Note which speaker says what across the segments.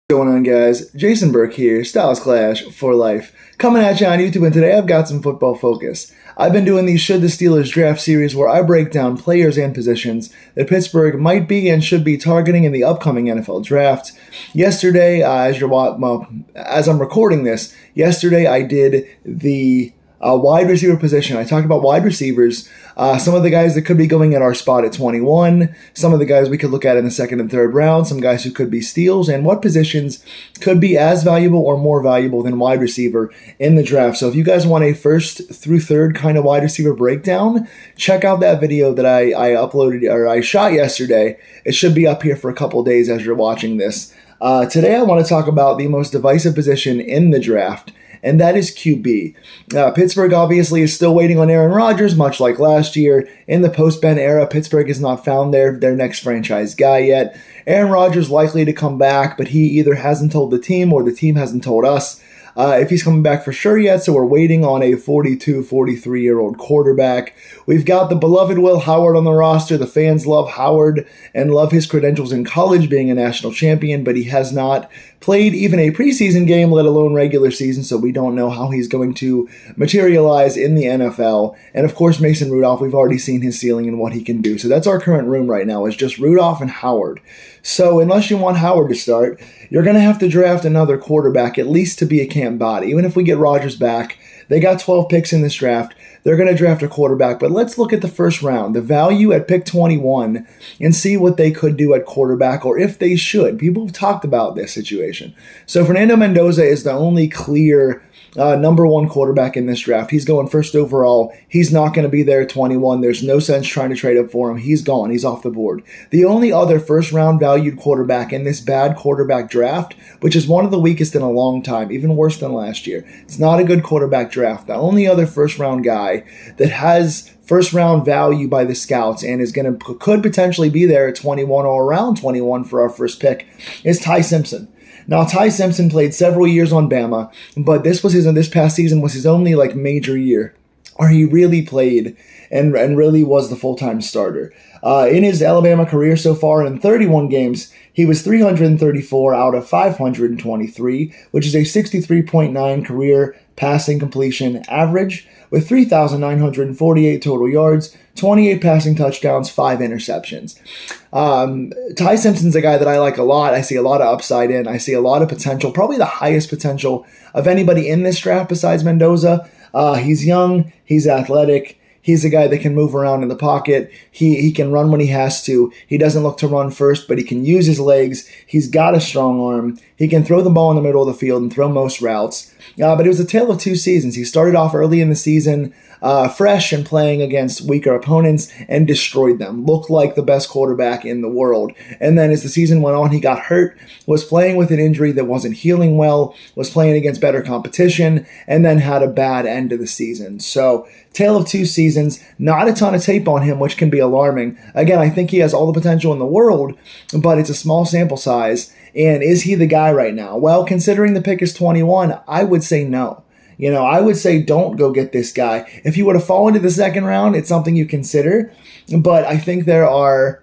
Speaker 1: Going on, guys? Jason Burke here, Styles Clash for Life, coming at you on YouTube, and today I've got some football focus. I've been doing the Should the Steelers Draft series where I break down players and positions that Pittsburgh might be and should be targeting in the upcoming NFL draft. Yesterday, as I'm recording this, yesterday I did the wide receiver position. I talked about wide receivers, some of the guys that could be going at our spot at 21, some of the guys we could look at in the second and third round, some guys who could be steals, and what positions could be as valuable or more valuable than wide receiver in the draft. So if you guys want a first through third kind of wide receiver breakdown, check out that video that I uploaded or I shot yesterday. It should be up here for a couple days as you're watching this. Today I want to talk about the most divisive position in the draft, and that is QB. Pittsburgh obviously is still waiting on Aaron Rodgers, much like last year. In the post-Ben era, Pittsburgh has not found their next franchise guy yet. Aaron Rodgers likely to come back, but he either hasn't told the team or the team hasn't told us if he's coming back for sure yet, so we're waiting on a 42, 43-year-old quarterback. We've got the beloved Will Howard on the roster. The fans love Howard and love his credentials in college being a national champion, but he has not played even a preseason game, let alone regular season, so we don't know how he's going to materialize in the NFL. And of course, Mason Rudolph, we've already seen his ceiling and what he can do. So that's our current room right now, is just Rudolph and Howard. So unless you want Howard to start, you're going to have to draft another quarterback, at least to be a camp body. Even if we get Rodgers back, they got 12 picks in this draft. They're going to draft a quarterback. But let's look at the first round, the value at pick 21, and see what they could do at quarterback, or if they should. People have talked about this situation. So Fernando Mendoza is the only clear number one quarterback in this draft. He's going first overall. He's not going to be there at 21. There's no sense trying to trade up for him. He's gone. He's off the board. The only other first-round valued quarterback in this bad quarterback draft, which is one of the weakest in a long time, even worse than last year. It's not a good quarterback draft. The only other first-round guy that has first-round value by the scouts and could potentially be there at 21 or around 21 for our first pick is Ty Simpson. Now, Ty Simpson played several years on Bama, but this past season was his only major year where he really played and really was the full-time starter. In his Alabama career so far, in 31 games, he was 334 out of 523, which is a 63.9 career passing completion average, with 3,948 total yards, 28 passing touchdowns, 5 interceptions. Ty Simpson's a guy that I like a lot. I see a lot of upside in. I see a lot of potential, probably the highest potential of anybody in this draft besides Mendoza. He's young. He's athletic. He's a guy that can move around in the pocket. He can run when he has to. He doesn't look to run first, but he can use his legs. He's got a strong arm. He can throw the ball in the middle of the field and throw most routes. But it was a tale of two seasons. He started off early in the season, fresh and playing against weaker opponents, and destroyed them. Looked like the best quarterback in the world. And then as the season went on, he got hurt, was playing with an injury that wasn't healing well, was playing against better competition, and then had a bad end of the season. So, tale of two seasons, not a ton of tape on him, which can be alarming. Again, I think he has all the potential in the world, but it's a small sample size. And is he the guy right now? Well, considering the pick is 21, I would say no. I would say don't go get this guy. If he would have fallen to the second round, it's something you consider. But I think there are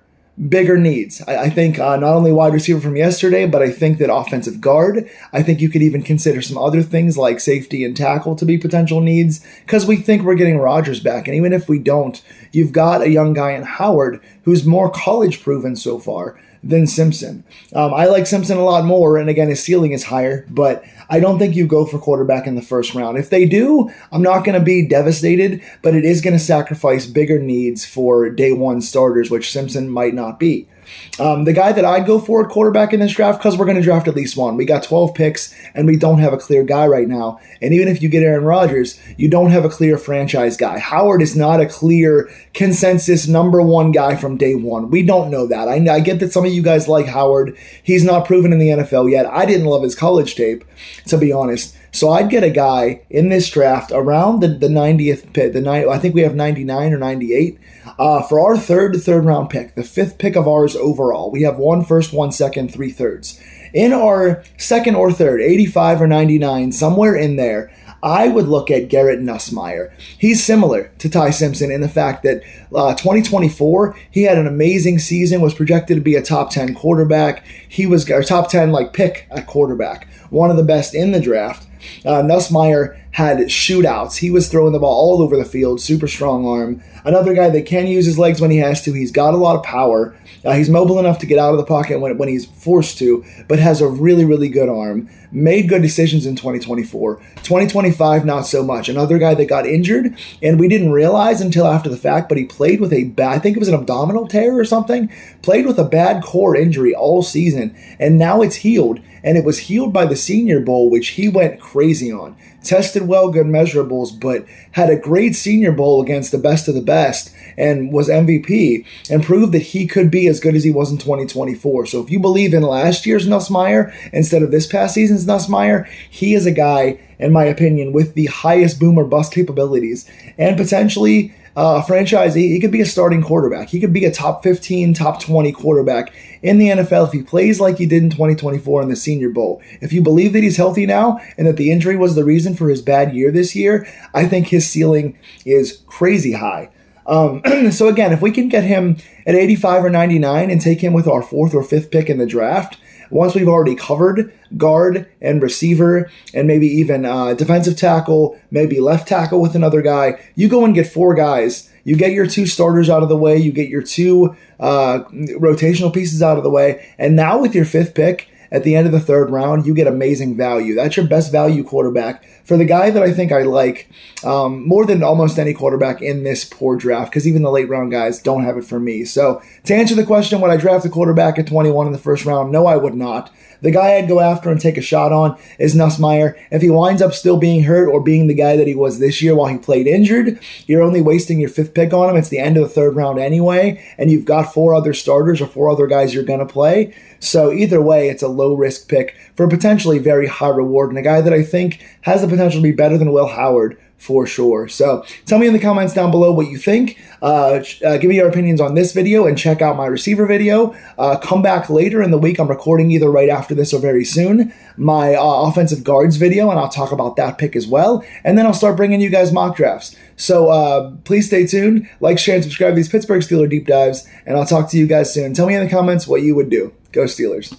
Speaker 1: bigger needs. I think not only wide receiver from yesterday, but I think that offensive guard. I think you could even consider some other things like safety and tackle to be potential needs, because we think we're getting Rodgers back. And even if we don't, you've got a young guy in Howard who's more college proven so far than Simpson. I like Simpson a lot more, and again, his ceiling is higher, but I don't think you go for quarterback in the first round. If they do, I'm not going to be devastated, but it is going to sacrifice bigger needs for day one starters, which Simpson might not be. The guy that I'd go for at quarterback in this draft, because we're going to draft at least one. We got 12 picks, and we don't have a clear guy right now. And even if you get Aaron Rodgers, you don't have a clear franchise guy. Howard is not a clear consensus number one guy from day one. We don't know that. I get that some of you guys like Howard. He's not proven in the NFL yet. I didn't love his college tape, to be honest. So I'd get a guy in this draft around the 90th pick. I think we have 99 or 98. For our third round pick, the fifth pick of ours overall, we have 1 first, 1 second, 3 thirds. In our second or third, 85 or 99, somewhere in there, I would look at Garrett Nussmeier. He's similar to Ty Simpson in the fact that 2024, he had an amazing season, was projected to be a top 10 quarterback. He was a top 10 pick at quarterback, one of the best in the draft. Nussmeier had shootouts. He was throwing the ball all over the field, super strong arm. Another guy that can use his legs when he has to. He's got a lot of power. He's mobile enough to get out of the pocket when he's forced to, but has a really, really good arm. Made good decisions in 2024. 2025, not so much. Another guy that got injured, and we didn't realize until after the fact, but he played with a bad, I think it was an abdominal tear or something, played with a bad core injury all season, and now it's healed. And it was healed by the Senior Bowl, which he went crazy on. Tested well, good measurables, but had a great Senior Bowl against the best of the best and was MVP and proved that he could be as good as he was in 2024. So if you believe in last year's Nussmeier instead of this past season's Nussmeier, he is a guy, in my opinion, with the highest boom or bust capabilities and potentially a franchise. He could be a starting quarterback. He could be a top 15, top 20 quarterback in the NFL if he plays like he did in 2024 in the Senior Bowl. If you believe that he's healthy now and that the injury was the reason for his bad year this year, I think his ceiling is crazy high. So again, if we can get him at 85 or 99 and take him with our 4th or 5th pick in the draft, once we've already covered guard and receiver and maybe even defensive tackle, maybe left tackle with another guy, you go and get 4 guys. You get your 2 starters out of the way. You get your 2 rotational pieces out of the way. And now with your 5th pick at the end of the 3rd round, you get amazing value. That's your best value quarterback for the guy that I think I like more than almost any quarterback in this poor draft, because even the late round guys don't have it for me. So to answer the question, would I draft a quarterback at 21 in the 1st round? No, I would not. The guy I'd go after and take a shot on is Nussmeier. If he winds up still being hurt or being the guy that he was this year while he played injured, you're only wasting your 5th pick on him. It's the end of the 3rd round anyway, and you've got 4 other starters or 4 other guys you're going to play. So either way, it's a low-risk pick for potentially very high reward, and a guy that I think has the potential to be better than Will Howard for sure. So tell me in the comments down below what you think. Give me your opinions on this video and check out my receiver video. Come back later in the week. I'm recording either right after this or very soon my offensive guards video, and I'll talk about that pick as well. And then I'll start bringing you guys mock drafts. So please stay tuned. Like, share, and subscribe to these Pittsburgh Steelers deep dives, and I'll talk to you guys soon. Tell me in the comments what you would do. Go Steelers.